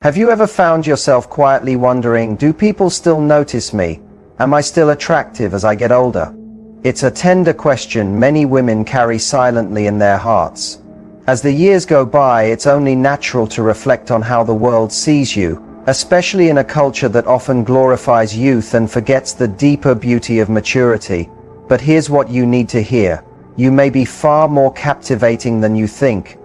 Have you ever found yourself quietly wondering, do people still notice me? Am I still attractive as I get older? It's a tender question many women carry silently in their hearts. As the years go by, it's only natural to reflect on how the world sees you, especially in a culture that often glorifies youth and forgets the deeper beauty of maturity. But here's what you need to hear. You may be far more captivating than you think.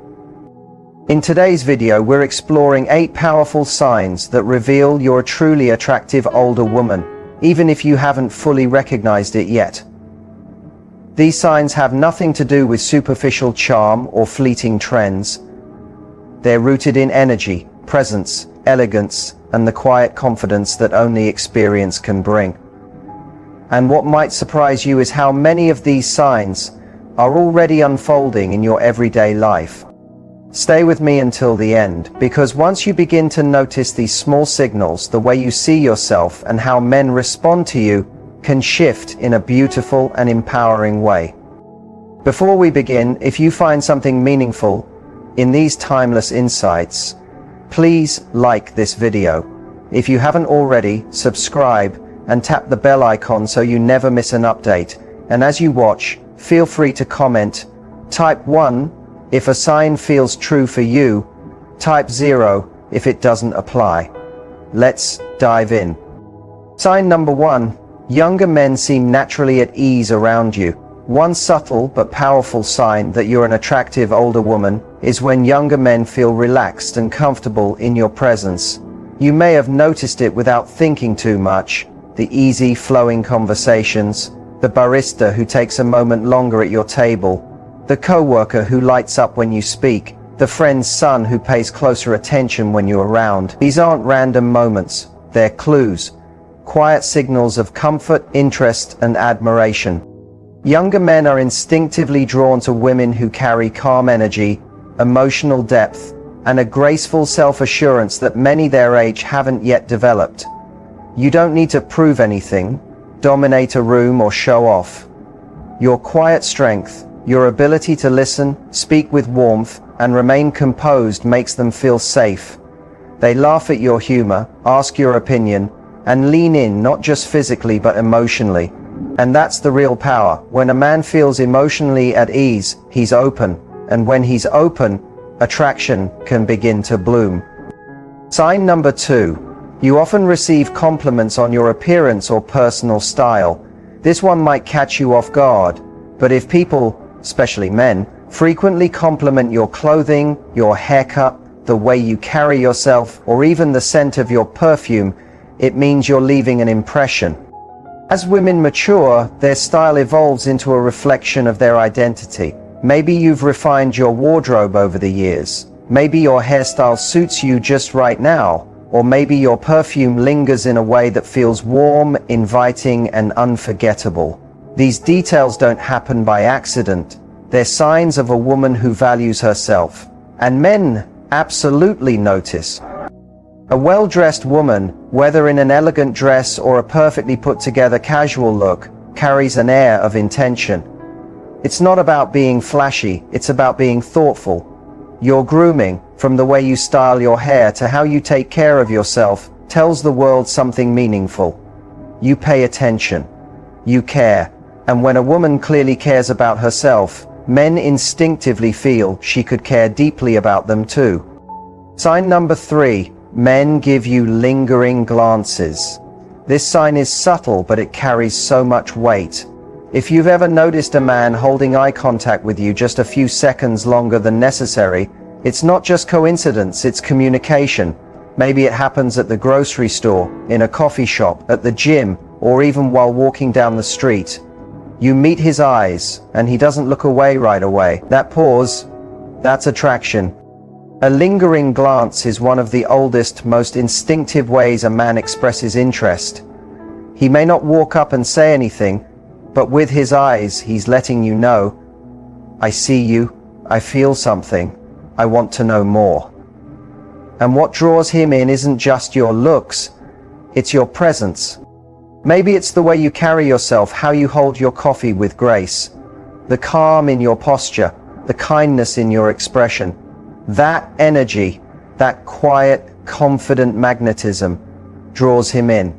In today's video, we're exploring 8 powerful signs that reveal you're a truly attractive older woman, even if you haven't fully recognized it yet. These signs have nothing to do with superficial charm or fleeting trends. They're rooted in energy, presence, elegance, and the quiet confidence that only experience can bring. And what might surprise you is how many of these signs are already unfolding in your everyday life. Stay with me until the end, because once you begin to notice these small signals, the way you see yourself and how men respond to you can shift in a beautiful and empowering way. Before we begin, if you find something meaningful in these timeless insights, please like this video. If you haven't already, subscribe and tap the bell icon so you never miss an update. And as you watch, feel free to comment. Type 1 if a sign feels true for you, type 0 if it doesn't apply. Let's dive in. Sign number 1. Younger men seem naturally at ease around you. One subtle but powerful sign that you're an attractive older woman is when younger men feel relaxed and comfortable in your presence. You may have noticed it without thinking too much. The easy, flowing conversations, the barista who takes a moment longer at your table, the co-worker who lights up when you speak, the friend's son who pays closer attention when you're around. These aren't random moments, they're clues, quiet signals of comfort, interest, and admiration. Younger men are instinctively drawn to women who carry calm energy, emotional depth, and a graceful self-assurance that many their age haven't yet developed. You don't need to prove anything, dominate a room, or show off. Your quiet strength, your ability to listen, speak with warmth, and remain composed makes them feel safe. They laugh at your humor, ask your opinion, and lean in not just physically but emotionally. And that's the real power. When a man feels emotionally at ease, he's open. And when he's open, attraction can begin to bloom. Sign number 2. You often receive compliments on your appearance or personal style. This one might catch you off guard, but if people, especially men, frequently compliment your clothing, your haircut, the way you carry yourself, or even the scent of your perfume, it means you're leaving an impression. As women mature, their style evolves into a reflection of their identity. Maybe you've refined your wardrobe over the years. Maybe your hairstyle suits you just right now. Or maybe your perfume lingers in a way that feels warm, inviting, and unforgettable. These details don't happen by accident. They're signs of a woman who values herself. And men absolutely notice. A well-dressed woman, whether in an elegant dress or a perfectly put-together casual look, carries an air of intention. It's not about being flashy, it's about being thoughtful. Your grooming, from the way you style your hair to how you take care of yourself, tells the world something meaningful. You pay attention. You care. And when a woman clearly cares about herself, men instinctively feel she could care deeply about them too. Sign number 3. Men give you lingering glances. This sign is subtle, but it carries so much weight. If you've ever noticed a man holding eye contact with you just a few seconds longer than necessary, it's not just coincidence, it's communication. Maybe it happens at the grocery store, in a coffee shop, at the gym, or even while walking down the street. You meet his eyes, and he doesn't look away right away. That pause, that's attraction. A lingering glance is one of the oldest, most instinctive ways a man expresses interest. He may not walk up and say anything, but with his eyes, he's letting you know, I see you, I feel something, I want to know more. And what draws him in isn't just your looks, it's your presence. Maybe it's the way you carry yourself, how you hold your coffee with grace, the calm in your posture, the kindness in your expression. That energy, that quiet, confident magnetism draws him in.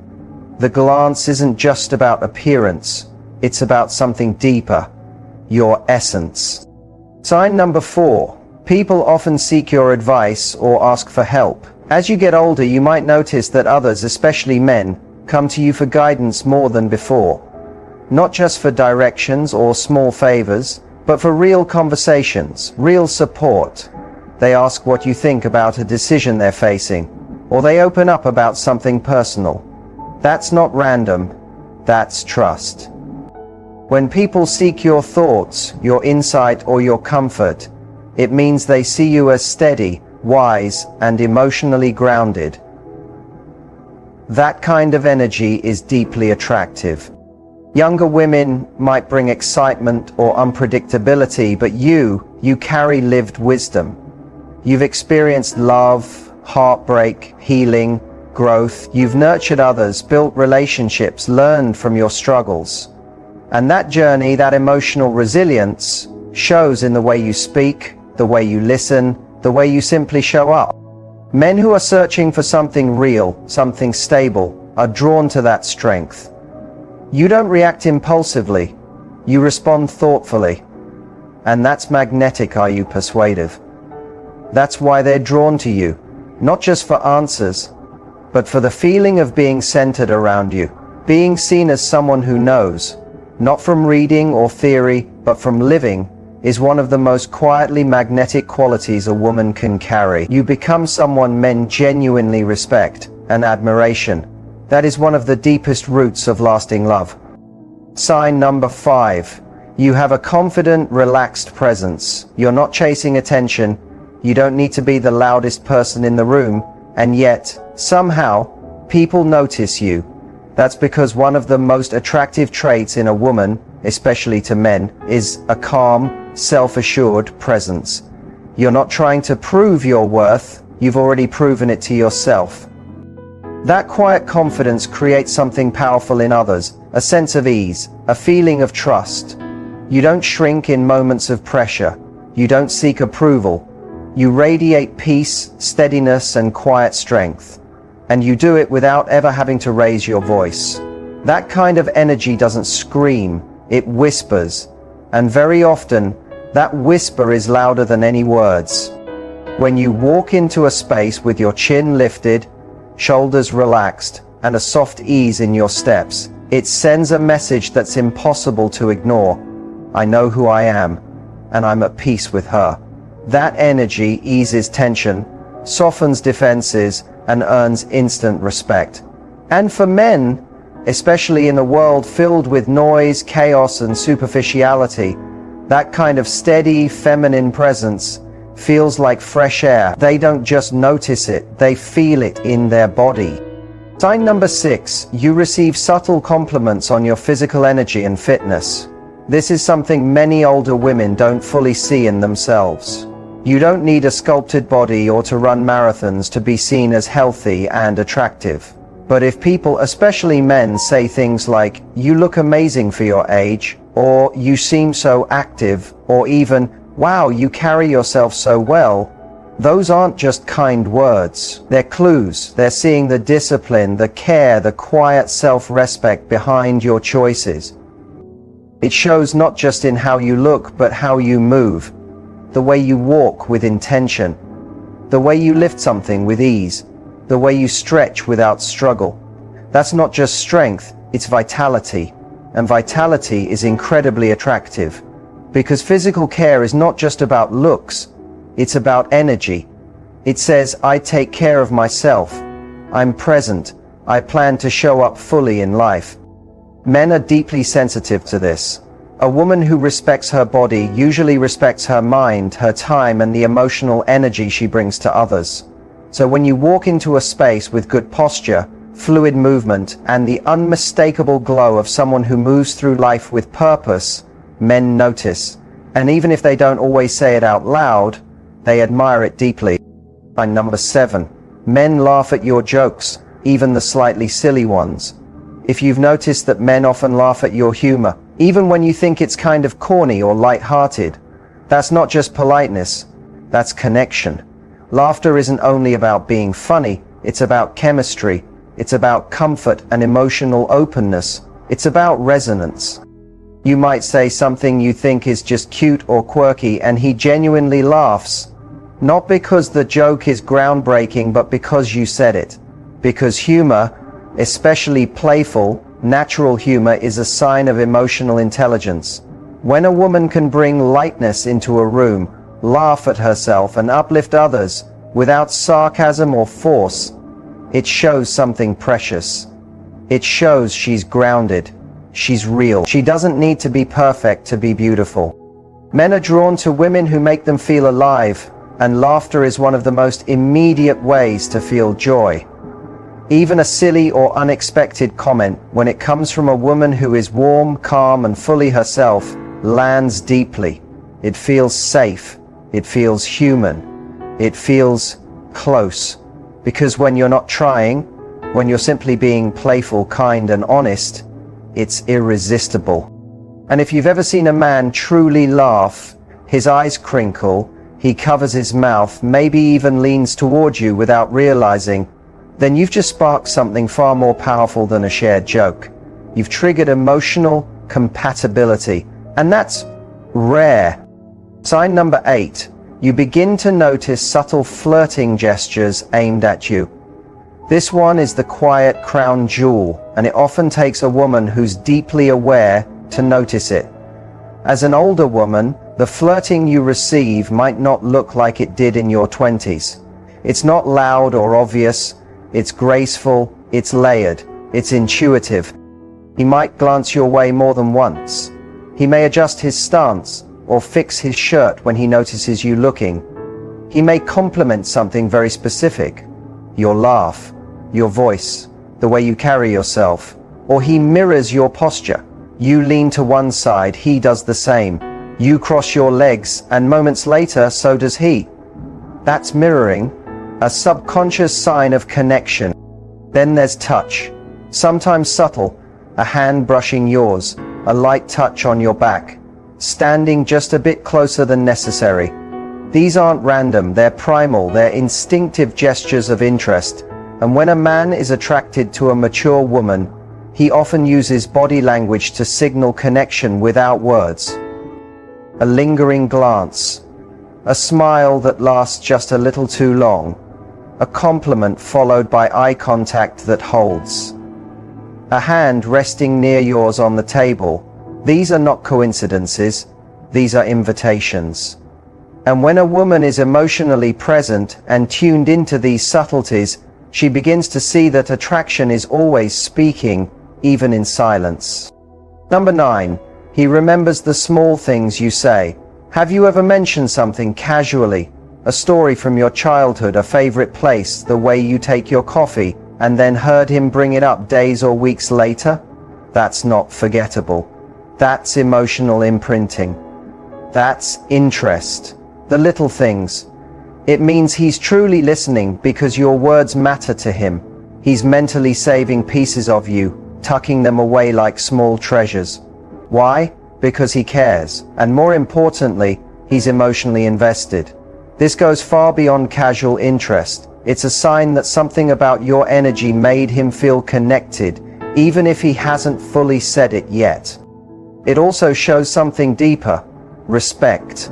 The glance isn't just about appearance, it's about something deeper, your essence. Sign number 4. People often seek your advice or ask for help. As you get older, you might notice that others, especially men, come to you for guidance more than before. Not just for directions or small favors, but for real conversations, real support. They ask what you think about a decision they're facing, or they open up about something personal. That's not random, that's trust. When people seek your thoughts, your insight, or your comfort, it means they see you as steady, wise, and emotionally grounded. That kind of energy is deeply attractive. Younger women might bring excitement or unpredictability, but you carry lived wisdom. You've experienced love, heartbreak, healing, growth. You've nurtured others, built relationships, learned from your struggles. And that journey, that emotional resilience, shows in the way you speak, the way you listen, the way you simply show up. Men who are searching for something real, something stable, are drawn to that strength. You don't react impulsively, you respond thoughtfully. And that's magnetic. Are you persuasive? That's why they're drawn to you, not just for answers, but for the feeling of being centered around you, being seen as someone who knows, not from reading or theory, but from living, is one of the most quietly magnetic qualities a woman can carry. You become someone men genuinely respect and admiration. That is one of the deepest roots of lasting love. Sign number 5. You have a confident, relaxed presence. You're not chasing attention. You don't need to be the loudest person in the room, and yet, somehow, people notice you. That's because one of the most attractive traits in a woman, especially to men, is a calm, self-assured presence. You're not trying to prove your worth, you've already proven it to yourself. That quiet confidence creates something powerful in others, a sense of ease, a feeling of trust. You don't shrink in moments of pressure. You don't seek approval. You radiate peace, steadiness, and quiet strength. And you do it without ever having to raise your voice. That kind of energy doesn't scream, it whispers. And very often, that whisper is louder than any words. When you walk into a space with your chin lifted, shoulders relaxed, and a soft ease in your steps, it sends a message that's impossible to ignore. I know who I am, and I'm at peace with her. That energy eases tension, softens defenses, and earns instant respect. And for men, especially in a world filled with noise, chaos, and superficiality, that kind of steady, feminine presence feels like fresh air. They don't just notice it, they feel it in their body. Sign number 6, you receive subtle compliments on your physical energy and fitness. This is something many older women don't fully see in themselves. You don't need a sculpted body or to run marathons to be seen as healthy and attractive. But if people, especially men, say things like, "You look amazing for your age," or "You seem so active," or even, "Wow, you carry yourself so well," those aren't just kind words. They're clues. They're seeing the discipline, the care, the quiet self-respect behind your choices. It shows not just in how you look, but how you move. The way you walk with intention. The way you lift something with ease. The way you stretch without struggle. That's not just strength, it's vitality. And vitality is incredibly attractive. Because physical care is not just about looks, it's about energy. It says, I take care of myself. I'm present. I plan to show up fully in life. Men are deeply sensitive to this. A woman who respects her body usually respects her mind, her time, and the emotional energy she brings to others. So when you walk into a space with good posture, fluid movement, and the unmistakable glow of someone who moves through life with purpose, men notice. And even if they don't always say it out loud, they admire it deeply. Sign number 7. Men laugh at your jokes, even the slightly silly ones. If you've noticed that men often laugh at your humor, even when you think it's kind of corny or light-hearted, that's not just politeness, that's connection. Laughter isn't only about being funny, it's about chemistry, it's about comfort and emotional openness, it's about resonance. You might say something you think is just cute or quirky and he genuinely laughs. Not because the joke is groundbreaking, but because you said it. Because humor, especially playful, natural humor, is a sign of emotional intelligence. When a woman can bring lightness into a room, laugh at herself and uplift others without sarcasm or force, it shows something precious. It shows she's grounded. She's real. She doesn't need to be perfect to be beautiful. Men are drawn to women who make them feel alive, and laughter is one of the most immediate ways to feel joy. Even a silly or unexpected comment, when it comes from a woman who is warm, calm, and fully herself, lands deeply. It feels safe. It feels human. It feels close. Because when you're not trying, when you're simply being playful, kind, and honest, it's irresistible. And if you've ever seen a man truly laugh, his eyes crinkle, he covers his mouth, maybe even leans toward you without realizing, then you've just sparked something far more powerful than a shared joke. You've triggered emotional compatibility, and that's rare. Sign number 8. You begin to notice subtle flirting gestures aimed at you. This one is the quiet crown jewel, and it often takes a woman who's deeply aware to notice it. As an older woman, the flirting you receive might not look like it did in your 20s. It's not loud or obvious, it's graceful, it's layered, it's intuitive. He might glance your way more than once. He may adjust his stance or fix his shirt when he notices you looking. He may compliment something very specific, your laugh, your voice, the way you carry yourself, or he mirrors your posture. You lean to one side, he does the same. You cross your legs, and moments later, so does he. That's mirroring, a subconscious sign of connection. Then there's touch, sometimes subtle, a hand brushing yours, a light touch on your back, standing just a bit closer than necessary. These aren't random, they're primal, they're instinctive gestures of interest. And when a man is attracted to a mature woman, he often uses body language to signal connection without words. A lingering glance, a smile that lasts just a little too long, a compliment followed by eye contact that holds, a hand resting near yours on the table. These are not coincidences, these are invitations. And when a woman is emotionally present and tuned into these subtleties, she begins to see that attraction is always speaking, even in silence. Number 9. He remembers the small things you say. Have you ever mentioned something casually? A story from your childhood, a favorite place, the way you take your coffee, and then heard him bring it up days or weeks later? That's not forgettable. That's emotional imprinting. That's interest. The little things. It means he's truly listening because your words matter to him. He's mentally saving pieces of you, tucking them away like small treasures. Why? Because he cares, and more importantly, he's emotionally invested. This goes far beyond casual interest. It's a sign that something about your energy made him feel connected, even if he hasn't fully said it yet. It also shows something deeper, respect.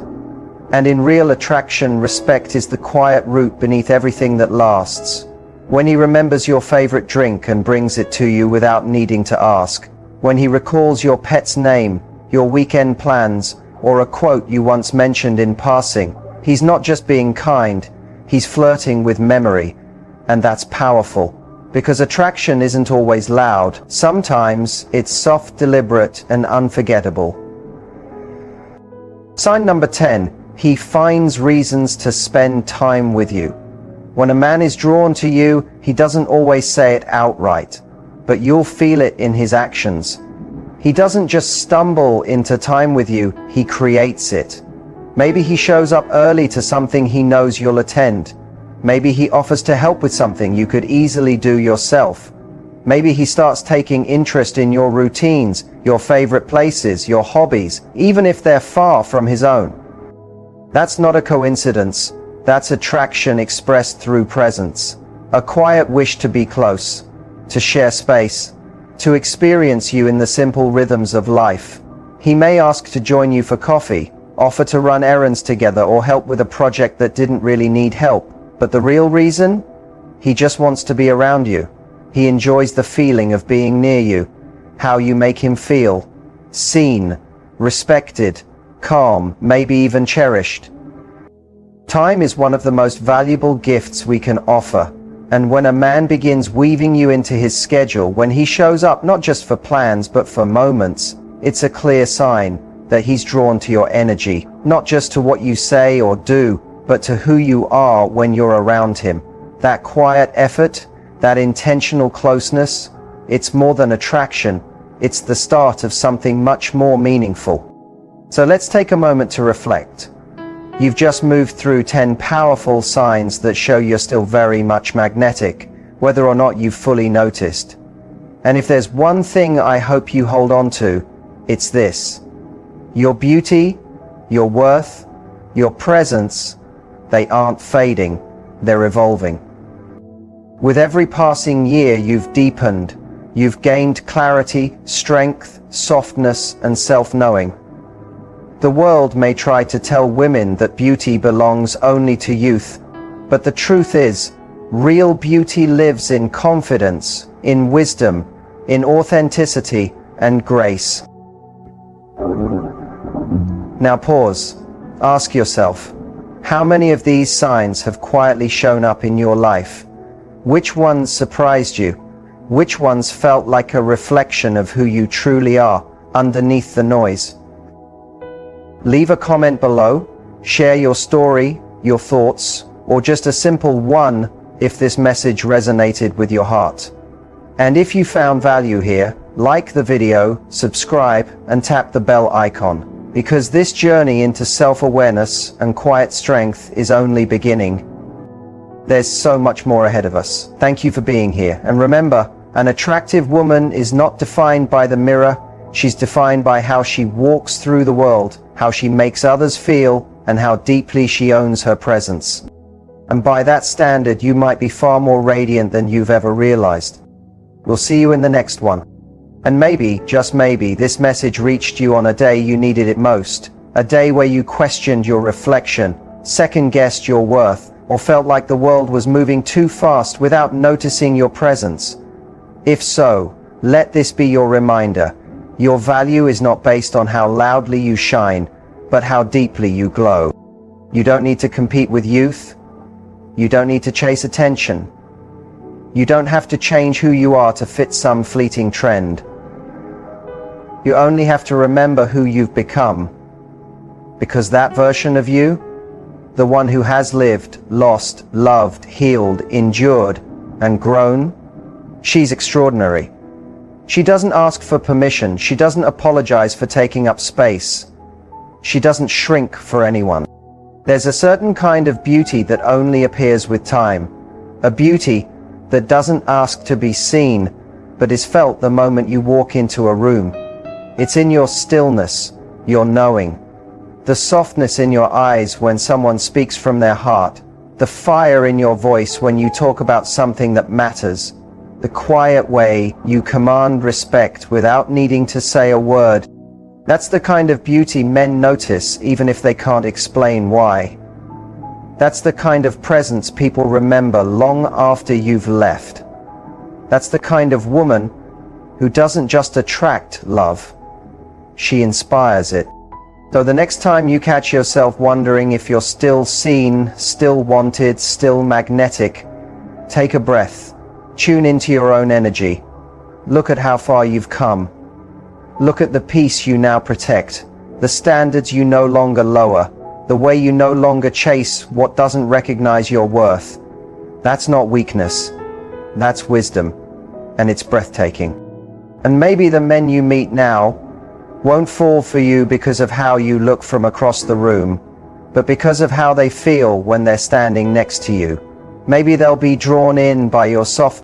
And in real attraction, respect is the quiet root beneath everything that lasts. When he remembers your favorite drink and brings it to you without needing to ask. When he recalls your pet's name, your weekend plans, or a quote you once mentioned in passing. He's not just being kind, he's flirting with memory. And that's powerful. Because attraction isn't always loud. Sometimes it's soft, deliberate, and unforgettable. Sign number 10. He finds reasons to spend time with you. When a man is drawn to you, he doesn't always say it outright, but you'll feel it in his actions. He doesn't just stumble into time with you, he creates it. Maybe he shows up early to something he knows you'll attend. Maybe he offers to help with something you could easily do yourself. Maybe he starts taking interest in your routines, your favorite places, your hobbies, even if they're far from his own. That's not a coincidence. That's attraction expressed through presence. A quiet wish to be close, to share space, to experience you in the simple rhythms of life. He may ask to join you for coffee, offer to run errands together, or help with a project that didn't really need help. But the real reason? He just wants to be around you. He enjoys the feeling of being near you, how you make him feel, seen, respected, calm, maybe even cherished. Time is one of the most valuable gifts we can offer. And when a man begins weaving you into his schedule, when he shows up not just for plans but for moments, it's a clear sign that he's drawn to your energy, not just to what you say or do, but to who you are when you're around him. That quiet effort, that intentional closeness, it's more than attraction, it's the start of something much more meaningful. So let's take a moment to reflect. You've just moved through 10 powerful signs that show you're still very much magnetic, whether or not you've fully noticed. And if there's one thing I hope you hold on to, it's this. Your beauty, your worth, your presence, they aren't fading, they're evolving. With every passing year you've deepened, you've gained clarity, strength, softness, and self-knowing. The world may try to tell women that beauty belongs only to youth, but the truth is, real beauty lives in confidence, in wisdom, in authenticity, and grace. Now pause. Ask yourself, how many of these signs have quietly shown up in your life? Which ones surprised you? Which ones felt like a reflection of who you truly are, underneath the noise? Leave a comment below, share your story, your thoughts, or just a simple one if this message resonated with your heart. And if you found value here, like the video, subscribe, and tap the bell icon, because this journey into self-awareness and quiet strength is only beginning. There's so much more ahead of us. Thank you for being here. And remember, an attractive woman is not defined by the mirror, she's defined by how she walks through the world, how she makes others feel, and how deeply she owns her presence. And by that standard, you might be far more radiant than you've ever realized. We'll see you in the next one. And maybe, just maybe, this message reached you on a day you needed it most. A day where you questioned your reflection, second-guessed your worth, or felt like the world was moving too fast without noticing your presence. If so, let this be your reminder. Your value is not based on how loudly you shine, but how deeply you glow. You don't need to compete with youth. You don't need to chase attention. You don't have to change who you are to fit some fleeting trend. You only have to remember who you've become. Because that version of you, the one who has lived, lost, loved, healed, endured, and grown, she's extraordinary. She doesn't ask for permission. She doesn't apologize for taking up space. She doesn't shrink for anyone. There's a certain kind of beauty that only appears with time. A beauty that doesn't ask to be seen, but is felt the moment you walk into a room. It's in your stillness, your knowing, the softness in your eyes when someone speaks from their heart, the fire in your voice when you talk about something that matters, the quiet way you command respect without needing to say a word. That's the kind of beauty men notice even if they can't explain why. That's the kind of presence people remember long after you've left. That's the kind of woman who doesn't just attract love, she inspires it. So the next time you catch yourself wondering if you're still seen, still wanted, still magnetic, take a breath, tune into your own energy. Look at how far you've come. Look at the peace you now protect, the standards you no longer lower, the way you no longer chase what doesn't recognize your worth. That's not weakness, that's wisdom, and it's breathtaking. And maybe the men you meet now won't fall for you because of how you look from across the room, but because of how they feel when they're standing next to you. Maybe they'll be drawn in by your soft